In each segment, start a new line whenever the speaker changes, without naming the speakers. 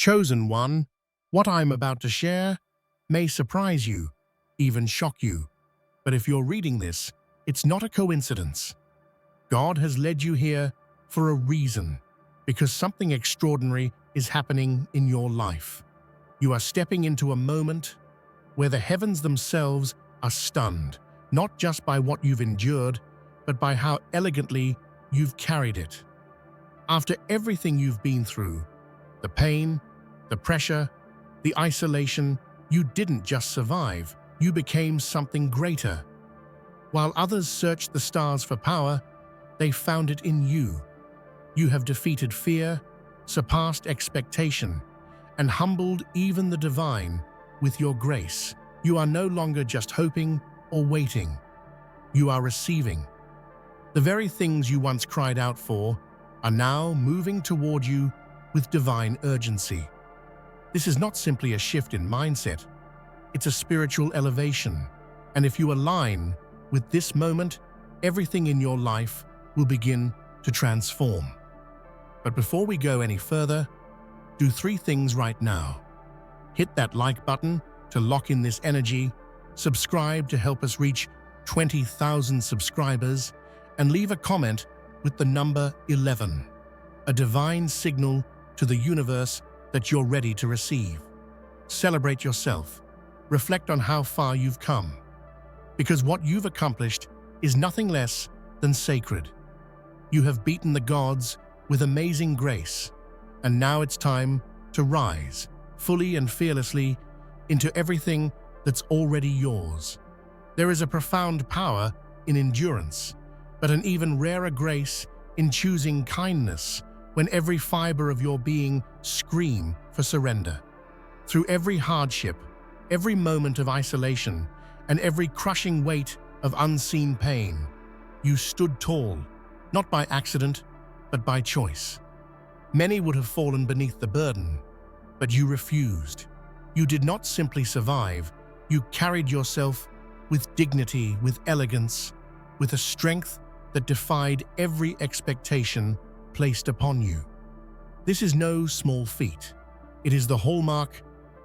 Chosen one, what I'm about to share may surprise you, even shock you. But if you're reading this, it's not a coincidence. God has led you here for a reason, because something extraordinary is happening in your life. You are stepping into a moment where the heavens themselves are stunned, not just by what you've endured, but by how elegantly you've carried it. After everything you've been through, the pain, the pressure, the isolation, you didn't just survive, you became something greater. While others searched the stars for power, they found it in you. You have defeated fear, surpassed expectation, and humbled even the divine with your grace. You are no longer just hoping or waiting. You are receiving. The very things you once cried out for are now moving toward you with divine urgency. This is not simply a shift in mindset, it's a spiritual elevation. And if you align with this moment, everything in your life will begin to transform. But before we go any further, do 3 things right now. Hit that like button to lock in this energy, subscribe to help us reach 20,000 subscribers, and leave a comment with the number 11, a divine signal to the universe that you're ready to receive. Celebrate yourself. Reflect on how far you've come, because what you've accomplished is nothing less than sacred. You have beaten the gods with amazing grace, and now it's time to rise fully and fearlessly into everything that's already yours. There is a profound power in endurance, but an even rarer grace in choosing kindness when every fiber of your being screams for surrender. Through every hardship, every moment of isolation, and every crushing weight of unseen pain, you stood tall, not by accident, but by choice. Many would have fallen beneath the burden, but you refused. You did not simply survive, you carried yourself with dignity, with elegance, with a strength that defied every expectation placed upon you. This is no small feat. It is the hallmark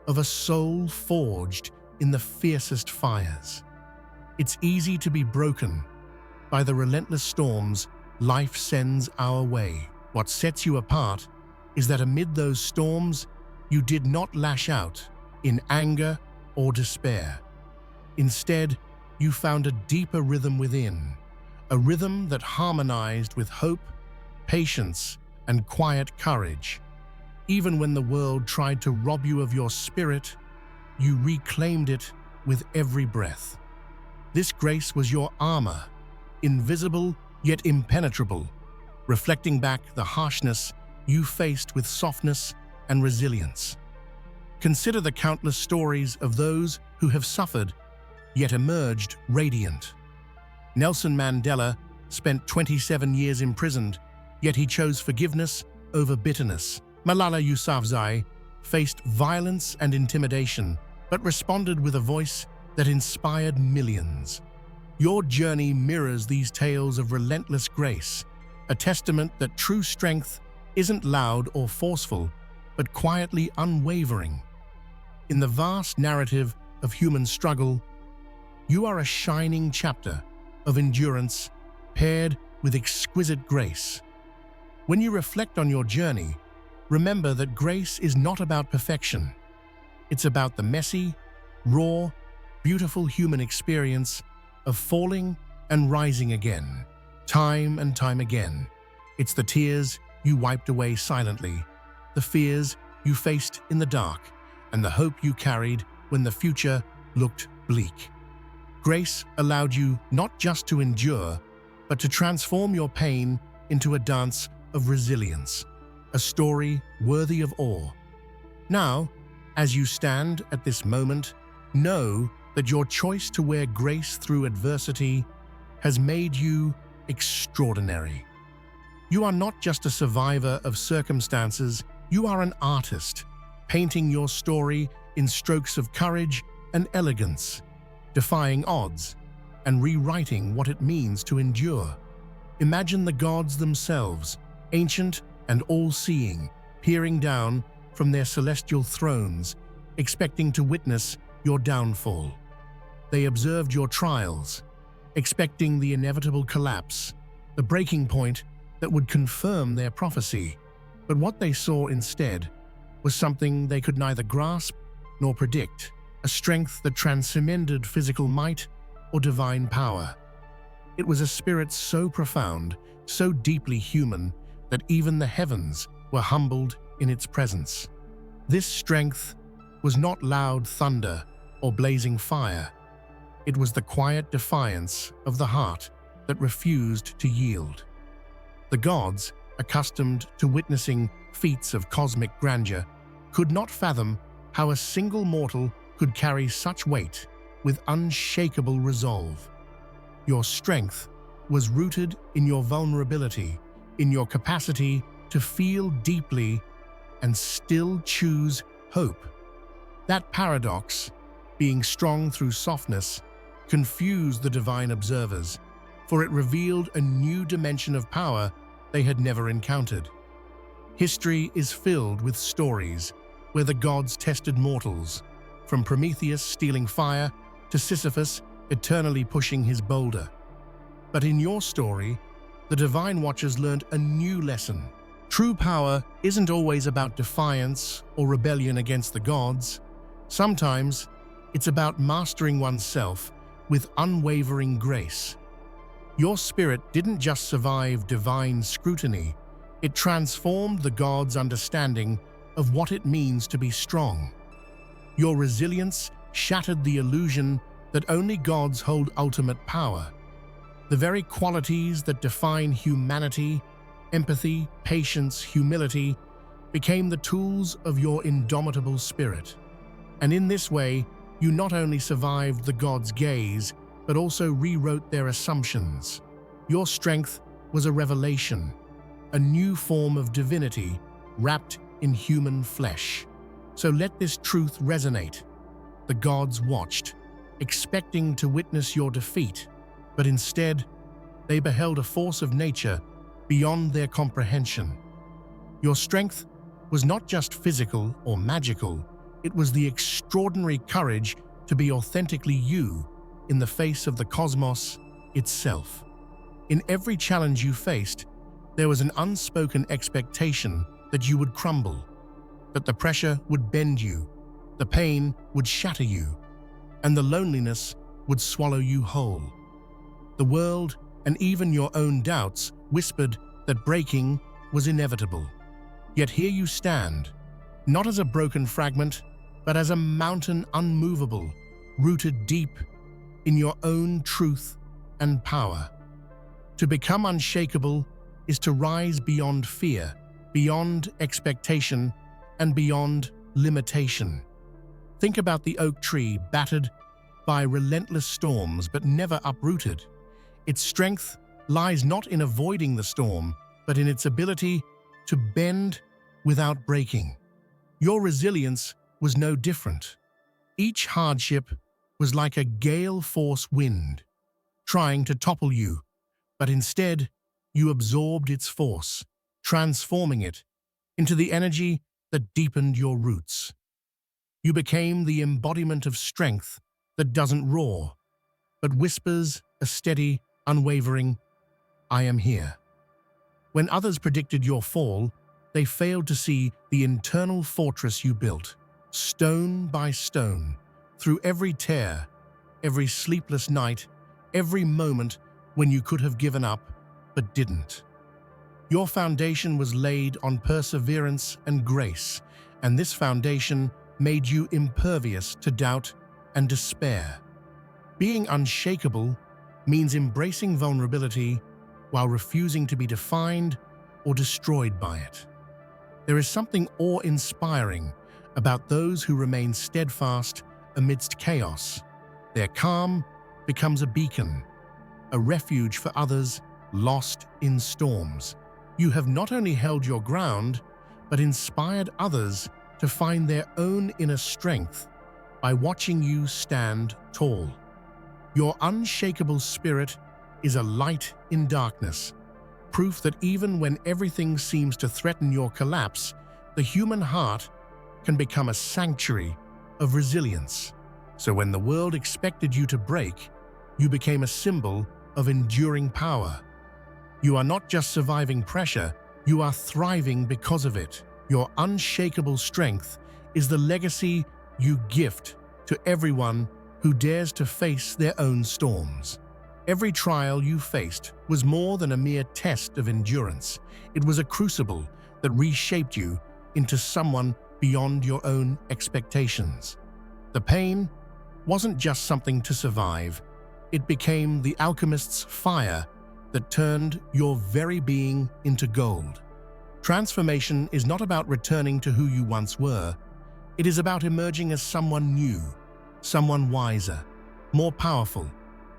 of a soul forged in the fiercest fires. It's easy to be broken by the relentless storms life sends our way. What sets you apart is that amid those storms, you did not lash out in anger or despair. Instead, you found a deeper rhythm within, a rhythm that harmonized with hope, patience, and quiet courage. Even when the world tried to rob you of your spirit, you reclaimed it with every breath. This grace was your armor, invisible yet impenetrable, reflecting back the harshness you faced with softness and resilience. Consider the countless stories of those who have suffered yet emerged radiant. Nelson Mandela spent 27 years imprisoned, yet he chose forgiveness over bitterness. Malala Yousafzai faced violence and intimidation, but responded with a voice that inspired millions. Your journey mirrors these tales of relentless grace, a testament that true strength isn't loud or forceful, but quietly unwavering. In the vast narrative of human struggle, you are a shining chapter of endurance paired with exquisite grace. When you reflect on your journey, remember that grace is not about perfection. It's about the messy, raw, beautiful human experience of falling and rising again, time and time again. It's the tears you wiped away silently, the fears you faced in the dark, and the hope you carried when the future looked bleak. Grace allowed you not just to endure, but to transform your pain into a dance of resilience, a story worthy of awe. Now, as you stand at this moment, know that your choice to wear grace through adversity has made you extraordinary. You are not just a survivor of circumstances, you are an artist, painting your story in strokes of courage and elegance, defying odds and rewriting what it means to endure. Imagine the gods themselves, ancient and all-seeing, peering down from their celestial thrones, expecting to witness your downfall. They observed your trials, expecting the inevitable collapse, the breaking point that would confirm their prophecy. But what they saw instead was something they could neither grasp nor predict, a strength that transcended physical might or divine power. It was a spirit so profound, so deeply human, that even the heavens were humbled in its presence. This strength was not loud thunder or blazing fire. It was the quiet defiance of the heart that refused to yield. The gods, accustomed to witnessing feats of cosmic grandeur, could not fathom how a single mortal could carry such weight with unshakable resolve. Your strength was rooted in your vulnerability, in your capacity to feel deeply and still choose hope. That paradox, being strong through softness, confused the divine observers, for it revealed a new dimension of power they had never encountered. History is filled with stories where the gods tested mortals, from Prometheus stealing fire to Sisyphus eternally pushing his boulder. But in your story, the Divine Watchers learned a new lesson. True power isn't always about defiance or rebellion against the gods. Sometimes it's about mastering oneself with unwavering grace. Your spirit didn't just survive divine scrutiny, it transformed the gods' understanding of what it means to be strong. Your resilience shattered the illusion that only gods hold ultimate power. The very qualities that define humanity, empathy, patience, humility, became the tools of your indomitable spirit. And in this way, you not only survived the gods' gaze, but also rewrote their assumptions. Your strength was a revelation, a new form of divinity wrapped in human flesh. So let this truth resonate. The gods watched, expecting to witness your defeat, but instead, they beheld a force of nature beyond their comprehension. Your strength was not just physical or magical, it was the extraordinary courage to be authentically you in the face of the cosmos itself. In every challenge you faced, there was an unspoken expectation that you would crumble, that the pressure would bend you, the pain would shatter you, and the loneliness would swallow you whole. The world, and even your own doubts, whispered that breaking was inevitable. Yet here you stand, not as a broken fragment, but as a mountain unmovable, rooted deep in your own truth and power. To become unshakable is to rise beyond fear, beyond expectation, and beyond limitation. Think about the oak tree battered by relentless storms but never uprooted. Its strength lies not in avoiding the storm, but in its ability to bend without breaking. Your resilience was no different. Each hardship was like a gale-force wind, trying to topple you, but instead you absorbed its force, transforming it into the energy that deepened your roots. You became the embodiment of strength that doesn't roar, but whispers a steady, unwavering, "I am here." When others predicted your fall, they failed to see the internal fortress you built, stone by stone, through every tear, every sleepless night, every moment when you could have given up but didn't. Your foundation was laid on perseverance and grace, and this foundation made you impervious to doubt and despair. Being unshakable means embracing vulnerability while refusing to be defined or destroyed by it. There is something awe-inspiring about those who remain steadfast amidst chaos. Their calm becomes a beacon, a refuge for others lost in storms. You have not only held your ground, but inspired others to find their own inner strength by watching you stand tall. Your unshakable spirit is a light in darkness, proof that even when everything seems to threaten your collapse, the human heart can become a sanctuary of resilience. So when the world expected you to break, you became a symbol of enduring power. You are not just surviving pressure, you are thriving because of it. Your unshakable strength is the legacy you gift to everyone who dares to face their own storms. Every trial you faced was more than a mere test of endurance. It was a crucible that reshaped you into someone beyond your own expectations. The pain wasn't just something to survive. It became the alchemist's fire that turned your very being into gold. Transformation is not about returning to who you once were. It is about emerging as someone new, someone wiser, more powerful,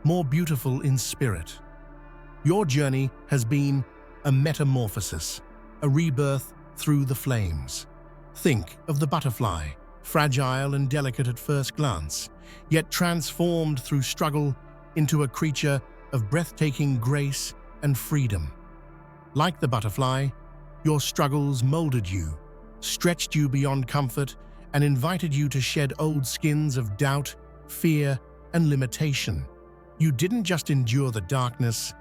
more beautiful in spirit. Your journey has been a metamorphosis, a rebirth through the flames. Think of the butterfly, fragile and delicate at first glance, yet transformed through struggle into a creature of breathtaking grace and freedom. Like the butterfly, your struggles molded you, stretched you beyond comfort, and invited you to shed old skins of doubt, fear, and limitation. You didn't just endure the darkness,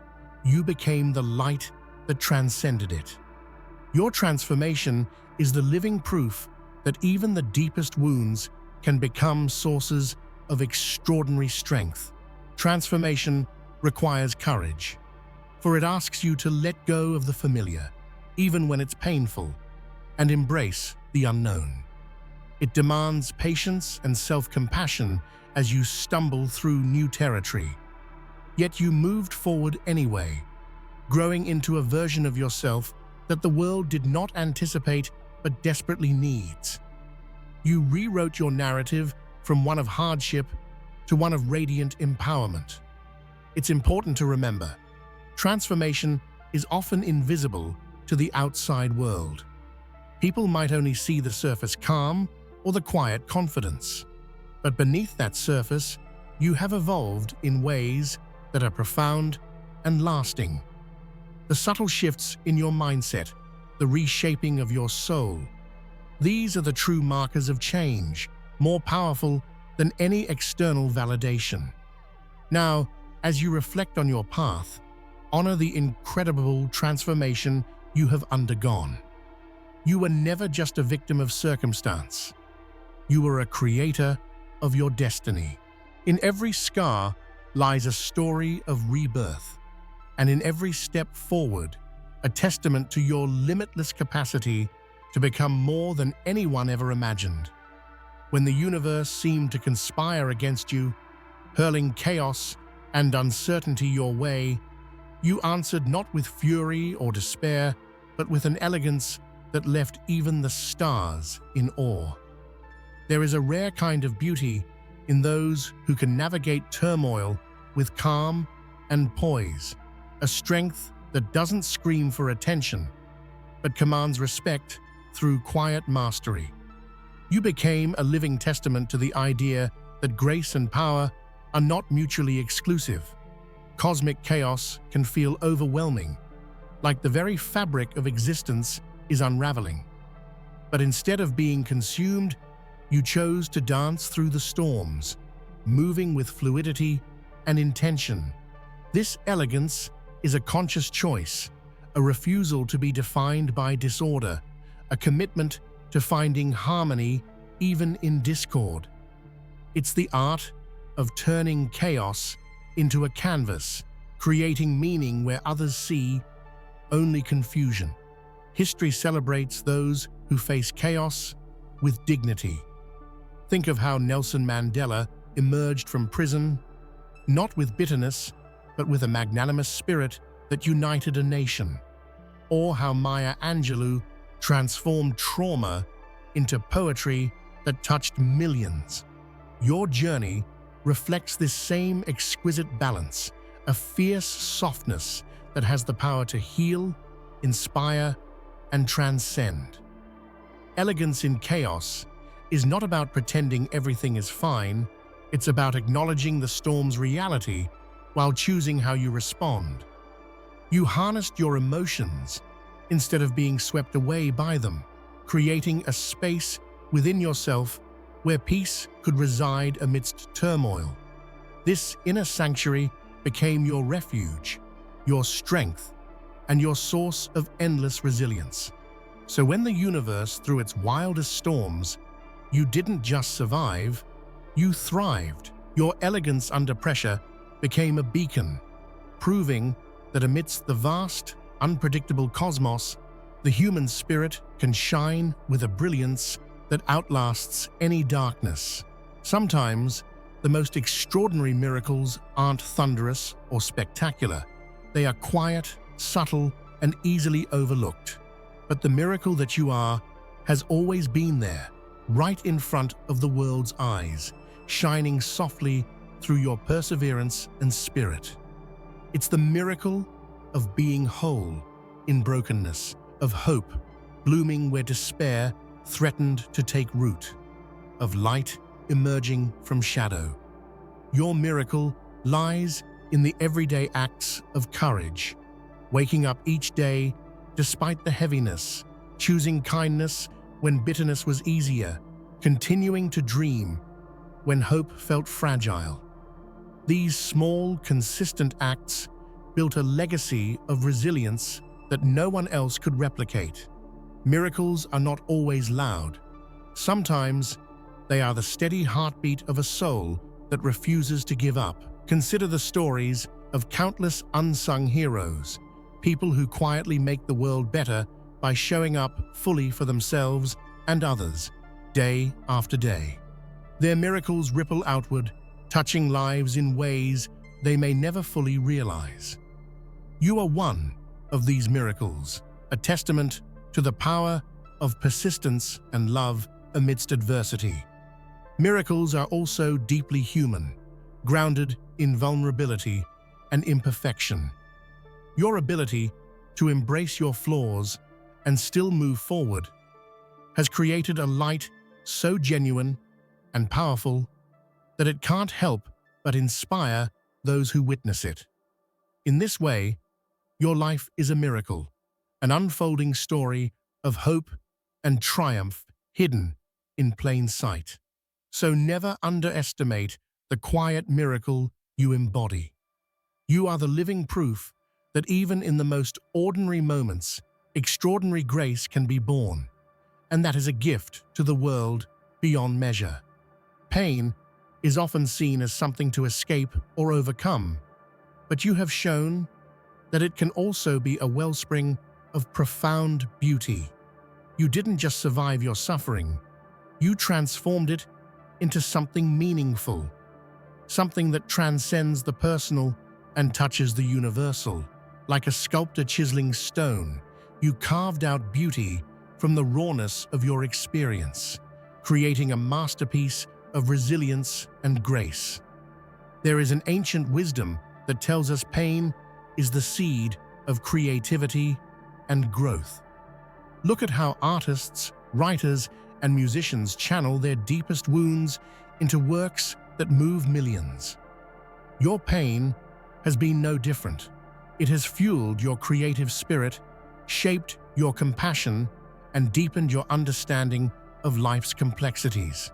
you became the light that transcended it. Your transformation is the living proof that even the deepest wounds can become sources of extraordinary strength. Transformation requires courage, for it asks you to let go of the familiar, even when it's painful, and embrace the unknown. It demands patience and self-compassion as you stumble through new territory. Yet you moved forward anyway, growing into a version of yourself that the world did not anticipate but desperately needs. You rewrote your narrative from one of hardship to one of radiant empowerment. It's important to remember, transformation is often invisible to the outside world. People might only see the surface calm or the quiet confidence. But beneath that surface, you have evolved in ways that are profound and lasting. The subtle shifts in your mindset, the reshaping of your soul, these are the true markers of change, more powerful than any external validation. Now, as you reflect on your path, honor the incredible transformation you have undergone. You were never just a victim of circumstance. You were a creator of your destiny. In every scar lies a story of rebirth, and in every step forward, a testament to your limitless capacity to become more than anyone ever imagined. When the universe seemed to conspire against you, hurling chaos and uncertainty your way, you answered not with fury or despair, but with an elegance that left even the stars in awe. There is a rare kind of beauty in those who can navigate turmoil with calm and poise, a strength that doesn't scream for attention, but commands respect through quiet mastery. You became a living testament to the idea that grace and power are not mutually exclusive. Cosmic chaos can feel overwhelming, like the very fabric of existence is unraveling. But instead of being consumed, you chose to dance through the storms, moving with fluidity and intention. This elegance is a conscious choice, a refusal to be defined by disorder, a commitment to finding harmony even in discord. It's the art of turning chaos into a canvas, creating meaning where others see only confusion. History celebrates those who face chaos with dignity. Think of how Nelson Mandela emerged from prison, not with bitterness, but with a magnanimous spirit that united a nation. Or how Maya Angelou transformed trauma into poetry that touched millions. Your journey reflects this same exquisite balance, a fierce softness that has the power to heal, inspire, and transcend. Elegance in chaos is not about pretending everything is fine, it's about acknowledging the storm's reality while choosing how you respond. You harnessed your emotions instead of being swept away by them, creating a space within yourself where peace could reside amidst turmoil. This inner sanctuary became your refuge, your strength, and your source of endless resilience. So when the universe threw its wildest storms, you didn't just survive, you thrived. Your elegance under pressure became a beacon, proving that amidst the vast, unpredictable cosmos, the human spirit can shine with a brilliance that outlasts any darkness. Sometimes, the most extraordinary miracles aren't thunderous or spectacular. They are quiet, subtle, and easily overlooked. But the miracle that you are has always been there, right in front of the world's eyes, shining softly through your perseverance and spirit. It's the miracle of being whole in brokenness, of hope blooming where despair threatened to take root, of light emerging from shadow. Your miracle lies in the everyday acts of courage, waking up each day despite the heaviness, choosing kindness when bitterness was easier, continuing to dream when hope felt fragile. These small, consistent acts built a legacy of resilience that no one else could replicate. Miracles are not always loud. Sometimes they are the steady heartbeat of a soul that refuses to give up. Consider the stories of countless unsung heroes, people who quietly make the world better by showing up fully for themselves and others, day after day. Their miracles ripple outward, touching lives in ways they may never fully realize. You are one of these miracles, a testament to the power of persistence and love amidst adversity. Miracles are also deeply human, grounded in vulnerability and imperfection. Your ability to embrace your flaws and still move forward has created a light so genuine and powerful that it can't help but inspire those who witness it. In this way, your life is a miracle, an unfolding story of hope and triumph hidden in plain sight. So never underestimate the quiet miracle you embody. You are the living proof that even in the most ordinary moments, extraordinary grace can be born, and that is a gift to the world beyond measure. Pain is often seen as something to escape or overcome, but you have shown that it can also be a wellspring of profound beauty. You didn't just survive your suffering, you transformed it into something meaningful, something that transcends the personal and touches the universal. Like a sculptor chiseling stone, you carved out beauty from the rawness of your experience, creating a masterpiece of resilience and grace. There is an ancient wisdom that tells us pain is the seed of creativity and growth. Look at how artists, writers, and musicians channel their deepest wounds into works that move millions. Your pain has been no different. It has fueled your creative spirit, shaped your compassion, and deepened your understanding of life's complexities.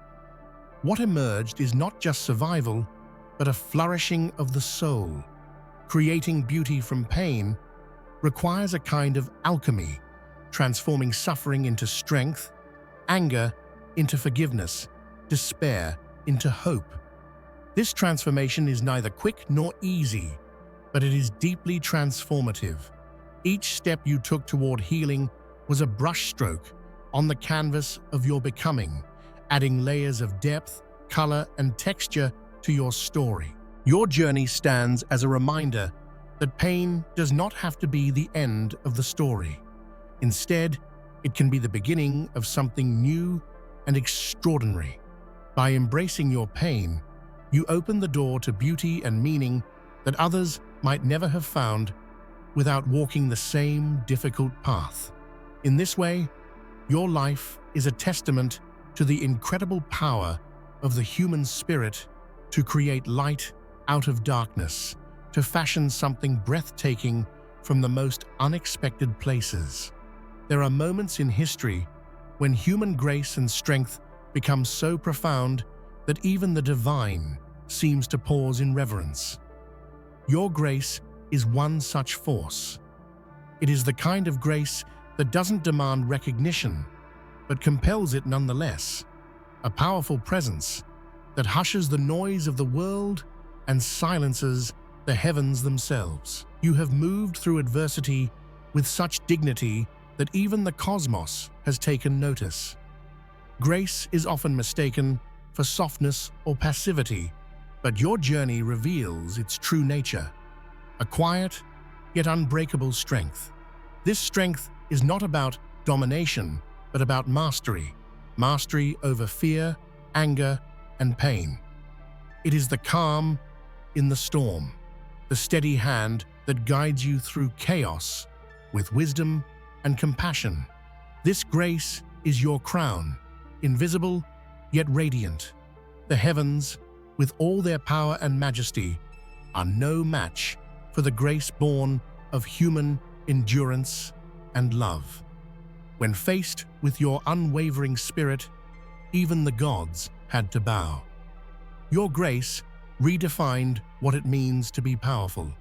What emerged is not just survival, but a flourishing of the soul. Creating beauty from pain requires a kind of alchemy, transforming suffering into strength, anger into forgiveness, despair into hope. This transformation is neither quick nor easy, but it is deeply transformative. Each step you took toward healing was a brushstroke on the canvas of your becoming, adding layers of depth, color, and texture to your story. Your journey stands as a reminder that pain does not have to be the end of the story. Instead, it can be the beginning of something new and extraordinary. By embracing your pain, you open the door to beauty and meaning that others might never have found without walking the same difficult path. In this way, your life is a testament to the incredible power of the human spirit to create light out of darkness, to fashion something breathtaking from the most unexpected places. There are moments in history when human grace and strength become so profound that even the divine seems to pause in reverence. Your grace is one such force. It is the kind of grace that doesn't demand recognition, but compels it nonetheless. A powerful presence that hushes the noise of the world and silences the heavens themselves. You have moved through adversity with such dignity that even the cosmos has taken notice. Grace is often mistaken for softness or passivity, but your journey reveals its true nature, a quiet yet unbreakable strength. This strength is not about domination, but about mastery over fear, anger, and pain. It is the calm in the storm, the steady hand that guides you through chaos with wisdom and compassion. This grace is your crown, invisible yet radiant. The heavens, with all their power and majesty, are no match for the grace born of human endurance and love. When faced with your unwavering spirit, even the gods had to bow. Your grace redefined what it means to be powerful.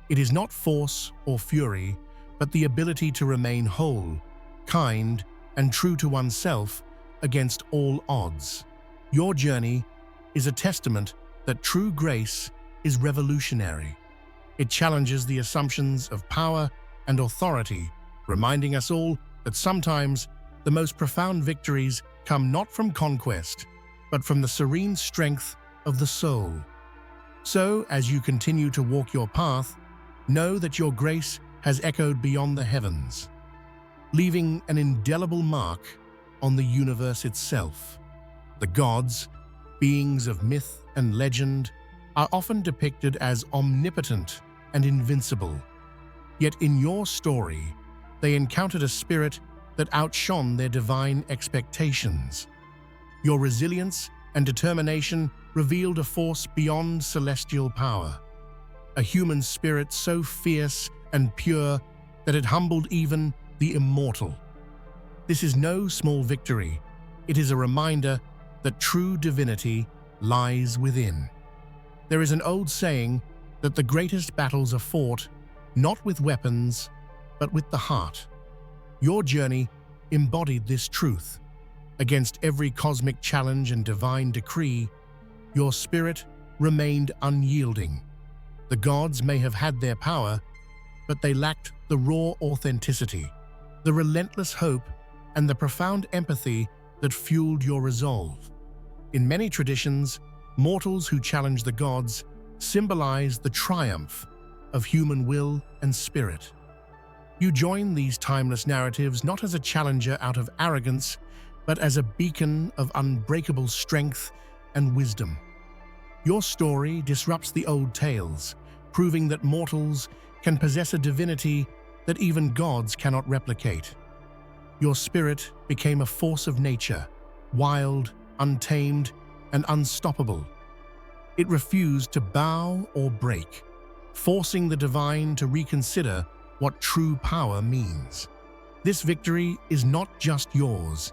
It is not force or fury, but the ability to remain whole, kind, and true to oneself against all odds. Your journey is a testament that true grace is revolutionary. It challenges the assumptions of power and authority, reminding us all that sometimes the most profound victories come not from conquest, but from the serene strength of the soul. So, as you continue to walk your path, know that your grace has echoed beyond the heavens, leaving an indelible mark on the universe itself. The gods, beings of myth and legend, are often depicted as omnipotent and invincible. Yet in your story, they encountered a spirit that outshone their divine expectations. Your resilience and determination revealed a force beyond celestial power, a human spirit so fierce and pure that it humbled even the immortal. This is no small victory. It is a reminder that true divinity lies within. There is an old saying that the greatest battles are fought not with weapons, but with the heart. Your journey embodied this truth. Against every cosmic challenge and divine decree, your spirit remained unyielding. The gods may have had their power, but they lacked the raw authenticity, the relentless hope, and the profound empathy that fueled your resolve. In many traditions, mortals who challenge the gods symbolize the triumph of human will and spirit. You join these timeless narratives not as a challenger out of arrogance, but as a beacon of unbreakable strength and wisdom. Your story disrupts the old tales, proving that mortals can possess a divinity that even gods cannot replicate. Your spirit became a force of nature, wild, untamed, and unstoppable. It refused to bow or break, forcing the divine to reconsider what true power means. This victory is not just yours.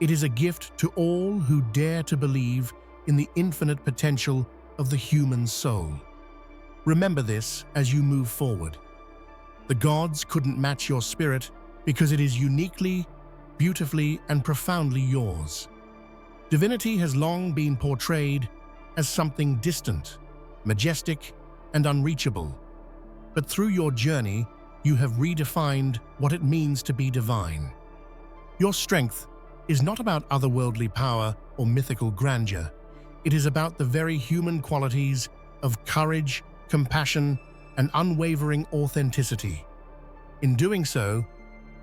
It is a gift to all who dare to believe in the infinite potential of the human soul. Remember this as you move forward. The gods couldn't match your spirit because it is uniquely, beautifully, and profoundly yours. Divinity has long been portrayed as something distant, majestic, and unreachable. But through your journey, you have redefined what it means to be divine. Your strength is not about otherworldly power or mythical grandeur. It is about the very human qualities of courage, compassion, and unwavering authenticity. In doing so,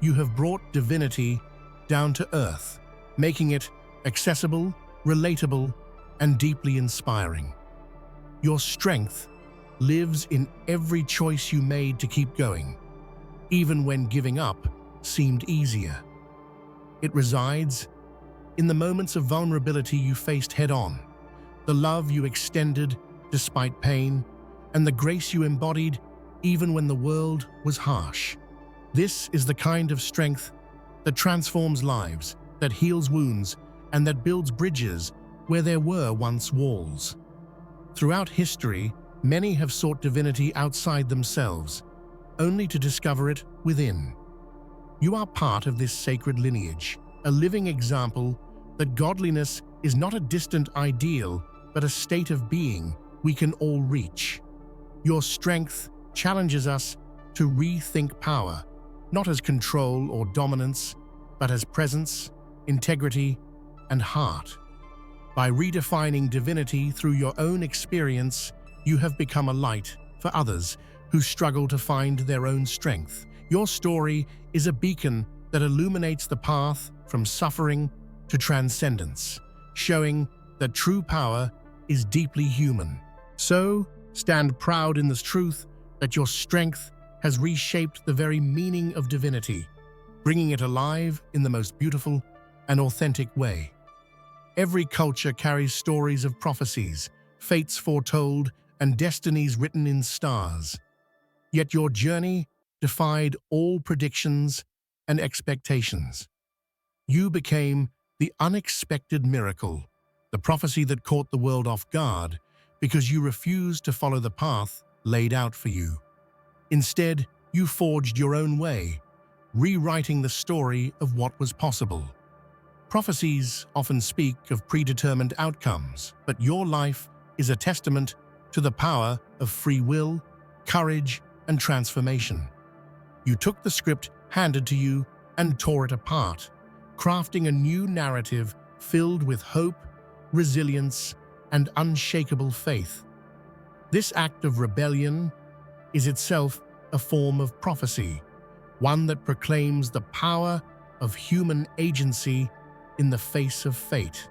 you have brought divinity down to earth, making it accessible, relatable, and deeply inspiring. Your strength lives in every choice you made to keep going, even when giving up seemed easier. It resides in the moments of vulnerability you faced head-on, the love you extended despite pain, and the grace you embodied even when the world was harsh. This is the kind of strength that transforms lives, that heals wounds and that builds bridges where there were once walls. Throughout history, many have sought divinity outside themselves, only to discover it within. You are part of this sacred lineage, a living example that godliness is not a distant ideal, but a state of being we can all reach. Your strength challenges us to rethink power, not as control or dominance, but as presence, integrity, and heart. By redefining divinity through your own experience, you have become a light for others who struggle to find their own strength. Your story is a beacon that illuminates the path from suffering to transcendence, showing that true power is deeply human. So, stand proud in this truth that your strength has reshaped the very meaning of divinity, bringing it alive in the most beautiful and authentic way. Every culture carries stories of prophecies, fates foretold, and destinies written in stars. Yet your journey defied all predictions and expectations. You became the unexpected miracle, the prophecy that caught the world off guard because you refused to follow the path laid out for you. Instead, you forged your own way, rewriting the story of what was possible. Prophecies often speak of predetermined outcomes, but your life is a testament to the power of free will, courage, and transformation. You took the script handed to you and tore it apart, crafting a new narrative filled with hope, resilience, and unshakable faith. This act of rebellion is itself a form of prophecy, one that proclaims the power of human agency in the face of fate.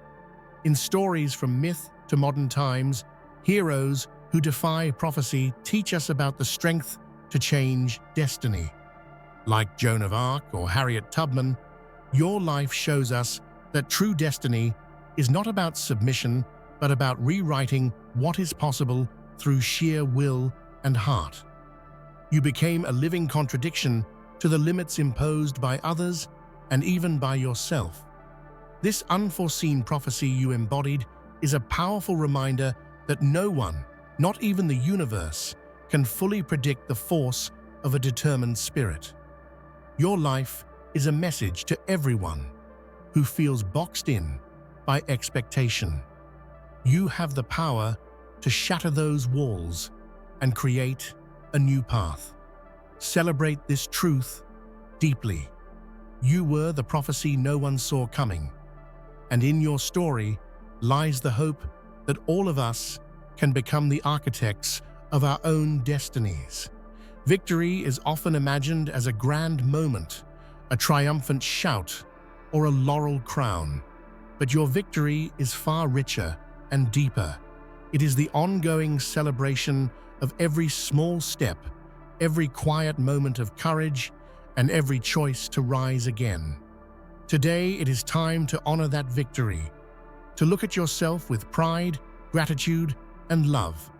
In stories from myth to modern times, heroes who defy prophecy teach us about the strength to change destiny. Like Joan of Arc or Harriet Tubman, your life shows us that true destiny is not about submission, but about rewriting what is possible through sheer will and heart. You became a living contradiction to the limits imposed by others and even by yourself. This unforeseen prophecy you embodied is a powerful reminder that no one, not even the universe, can fully predict the force of a determined spirit. Your life is a message to everyone who feels boxed in by expectation. You have the power to shatter those walls and create a new path. Celebrate this truth deeply. You were the prophecy no one saw coming, and in your story lies the hope that all of us can become the architects of our own destinies. Victory is often imagined as a grand moment, a triumphant shout, or a laurel crown. But your victory is far richer and deeper. It is the ongoing celebration of every small step, every quiet moment of courage, and every choice to rise again. Today, it is time to honor that victory, to look at yourself with pride, gratitude, and love,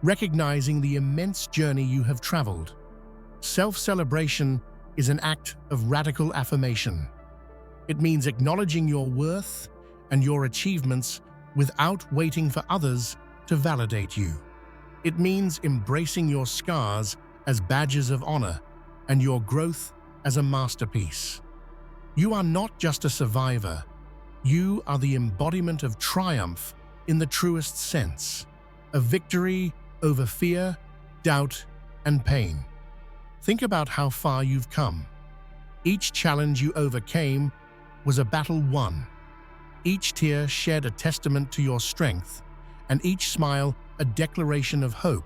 recognizing the immense journey you have traveled. Self-celebration is an act of radical affirmation. It means acknowledging your worth and your achievements without waiting for others to validate you. It means embracing your scars as badges of honor and your growth as a masterpiece. You are not just a survivor. You are the embodiment of triumph in the truest sense, a victory over fear, doubt, and pain. Think about how far you've come. Each challenge you overcame was a battle won. Each tear shed a testament to your strength, and each smile a declaration of hope.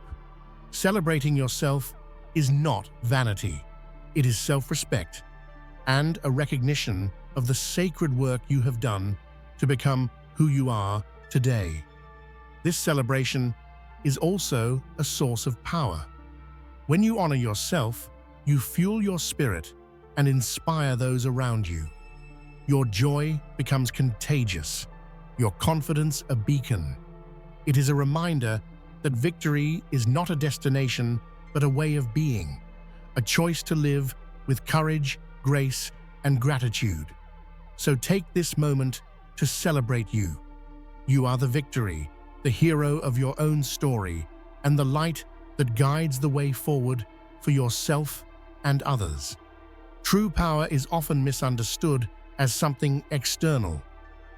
Celebrating yourself is not vanity. It is self-respect and a recognition of the sacred work you have done to become who you are today. This celebration is also a source of power. When you honor yourself, you fuel your spirit and inspire those around you. Your joy becomes contagious, your confidence a beacon. It is a reminder that victory is not a destination, but a way of being, a choice to live with courage, grace, and gratitude. So take this moment to celebrate you. You are the victory, the hero of your own story, and the light that guides the way forward for yourself and others. True power is often misunderstood as something external,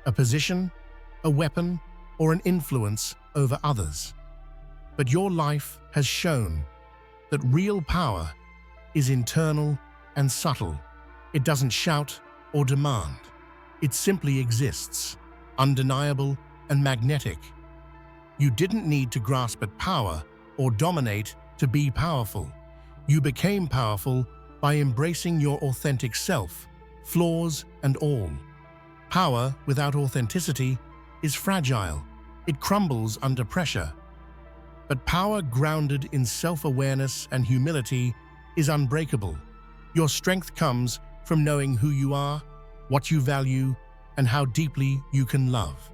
a position, a weapon, or an influence over others. But your life has shown that real power is internal and subtle. It doesn't shout or demand. It simply exists, undeniable and magnetic. You didn't need to grasp at power or dominate to be powerful. You became powerful by embracing your authentic self, flaws and all. Power without authenticity is fragile. It crumbles under pressure. But power grounded in self-awareness and humility is unbreakable. Your strength comes from knowing who you are, what you value, and how deeply you can love.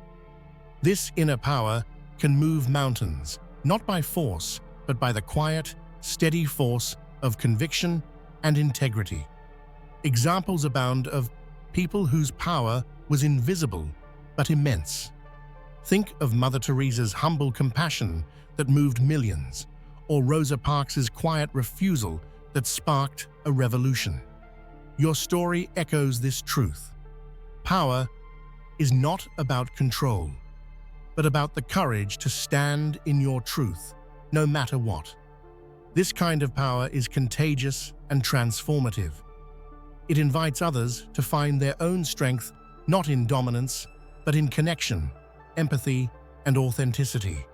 This inner power can move mountains, not by force, but by the quiet, steady force of conviction and integrity. Examples abound of people whose power was invisible but immense. Think of Mother Teresa's humble compassion that moved millions, or Rosa Parks's quiet refusal that sparked a revolution. Your story echoes this truth. Power is not about control, but about the courage to stand in your truth, no matter what. This kind of power is contagious and transformative. It invites others to find their own strength not in dominance, but in connection, empathy, and authenticity.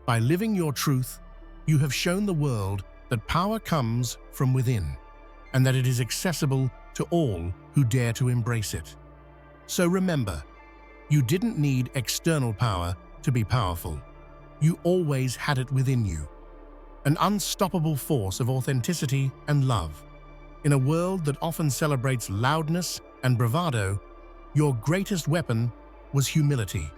By living your truth, you have shown the world that power comes from within, and that it is accessible to all who dare to embrace it. So remember, you didn't need external power to be powerful. You always had it within you. An unstoppable force of authenticity and love. In a world that often celebrates loudness and bravado, your greatest weapon was humility.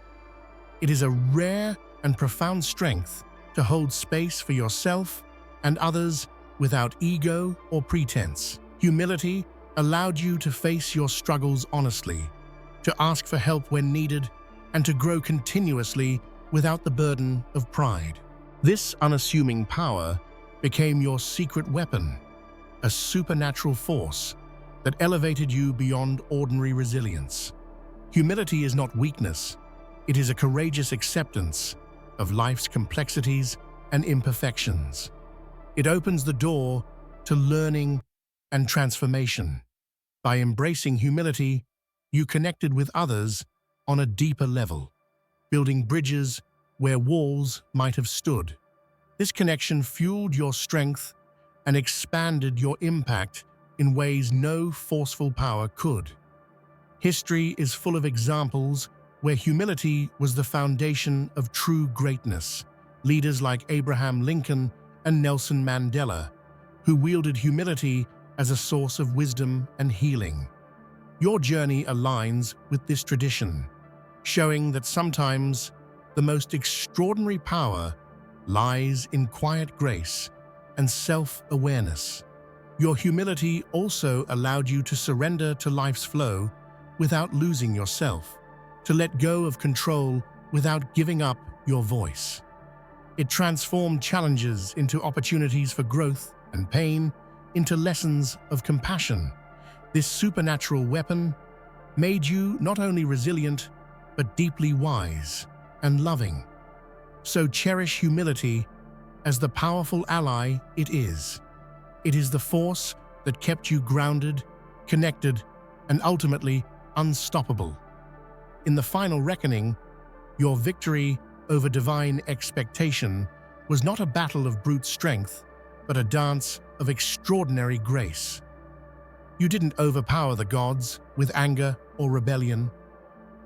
It is a rare and profound strength to hold space for yourself and others without ego or pretense. Humility allowed you to face your struggles honestly, to ask for help when needed, and to grow continuously without the burden of pride. This unassuming power became your secret weapon, a supernatural force that elevated you beyond ordinary resilience. Humility is not weakness, it is a courageous acceptance of life's complexities and imperfections. It opens the door to learning and transformation. By embracing humility, you connected with others on a deeper level, building bridges where walls might have stood. This connection fueled your strength and expanded your impact in ways no forceful power could. History is full of examples where humility was the foundation of true greatness. Leaders like Abraham Lincoln and Nelson Mandela, who wielded humility as a source of wisdom and healing. Your journey aligns with this tradition, showing that sometimes the most extraordinary power lies in quiet grace and self-awareness. Your humility also allowed you to surrender to life's flow without losing yourself, to let go of control without giving up your voice. It transformed challenges into opportunities for growth and pain into lessons of compassion. This supernatural weapon made you not only resilient, but deeply wise and loving. So cherish humility as the powerful ally it is. It is the force that kept you grounded, connected, and ultimately unstoppable. In the final reckoning, your victory over divine expectation was not a battle of brute strength, but a dance of extraordinary grace. You didn't overpower the gods with anger or rebellion.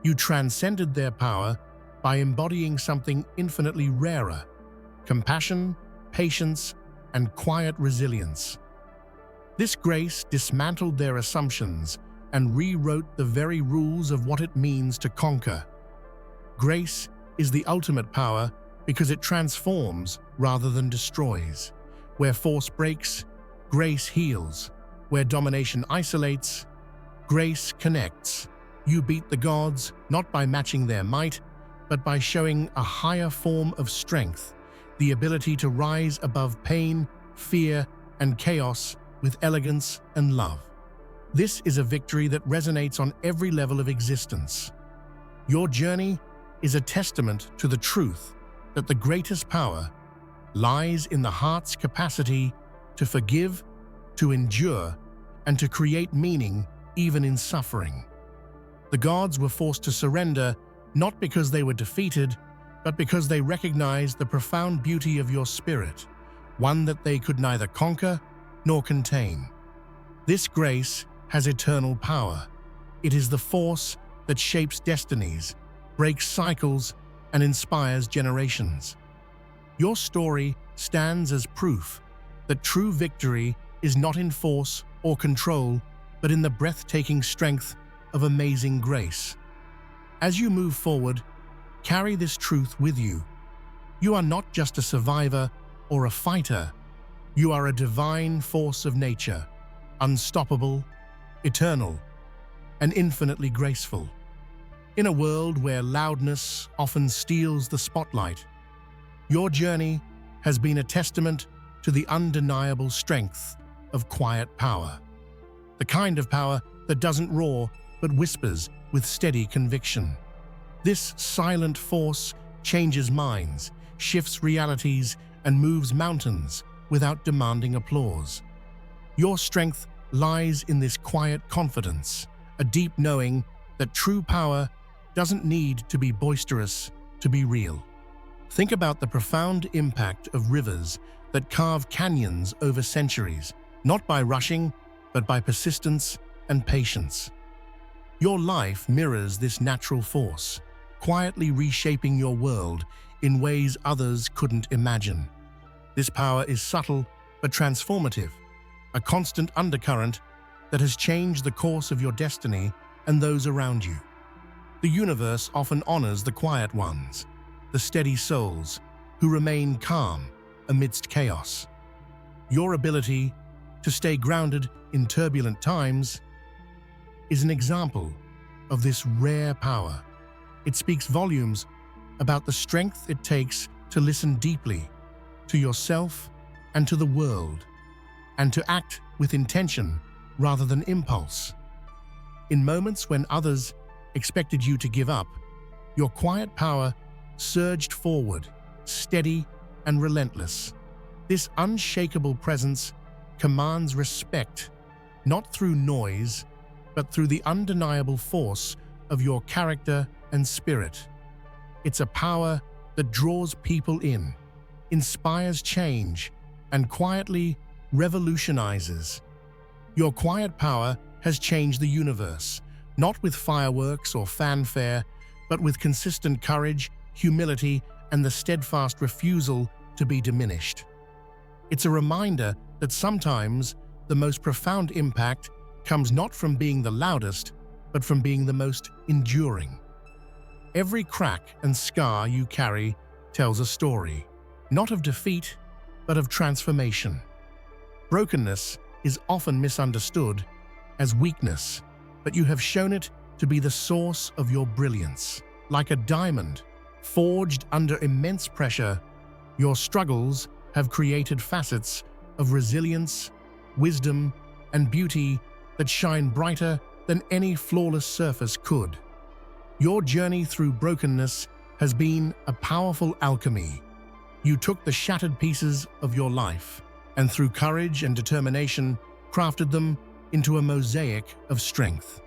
You transcended their power by embodying something infinitely rarer: compassion, patience, and quiet resilience. This grace dismantled their assumptions and rewrote the very rules of what it means to conquer. Grace is the ultimate power because it transforms rather than destroys. Where force breaks, grace heals. Where domination isolates, grace connects. You beat the gods not by matching their might, but by showing a higher form of strength, the ability to rise above pain, fear, and chaos with elegance and love. This is a victory that resonates on every level of existence. Your journey is a testament to the truth that the greatest power lies in the heart's capacity to forgive, to endure, and to create meaning even in suffering. The gods were forced to surrender not because they were defeated, but because they recognized the profound beauty of your spirit, one that they could neither conquer nor contain. This grace has eternal power. It is the force that shapes destinies, breaks cycles, and inspires generations. Your story stands as proof that true victory is not in force or control, but in the breathtaking strength of amazing grace. As you move forward, carry this truth with you. You are not just a survivor or a fighter. You are a divine force of nature, unstoppable, eternal, and infinitely graceful. In a world where loudness often steals the spotlight, your journey has been a testament to the undeniable strength of quiet power. The kind of power that doesn't roar but whispers with steady conviction. This silent force changes minds, shifts realities, and moves mountains without demanding applause. Your strength lies in this quiet confidence, a deep knowing that true power doesn't need to be boisterous to be real. Think about the profound impact of rivers that carve canyons over centuries, not by rushing, but by persistence and patience. Your life mirrors this natural force, quietly reshaping your world in ways others couldn't imagine. This power is subtle but transformative, a constant undercurrent that has changed the course of your destiny and those around you. The universe often honors the quiet ones, the steady souls who remain calm amidst chaos. Your ability to stay grounded in turbulent times is an example of this rare power. It speaks volumes about the strength it takes to listen deeply to yourself and to the world, and to act with intention rather than impulse. In moments when others expected you to give up, your quiet power surged forward, steady and relentless. This unshakable presence commands respect, not through noise, but through the undeniable force of your character and spirit. It's a power that draws people in, inspires change, and quietly revolutionizes. Your quiet power has changed the universe, not with fireworks or fanfare, but with consistent courage, humility, and the steadfast refusal to be diminished. It's a reminder that sometimes the most profound impact comes not from being the loudest, but from being the most enduring. Every crack and scar you carry tells a story, not of defeat, but of transformation. Brokenness is often misunderstood as weakness, but you have shown it to be the source of your brilliance. Like a diamond, forged under immense pressure, your struggles have created facets of resilience, wisdom, and beauty that shine brighter than any flawless surface could. Your journey through brokenness has been a powerful alchemy. You took the shattered pieces of your life, and through courage and determination, crafted them into a mosaic of strength.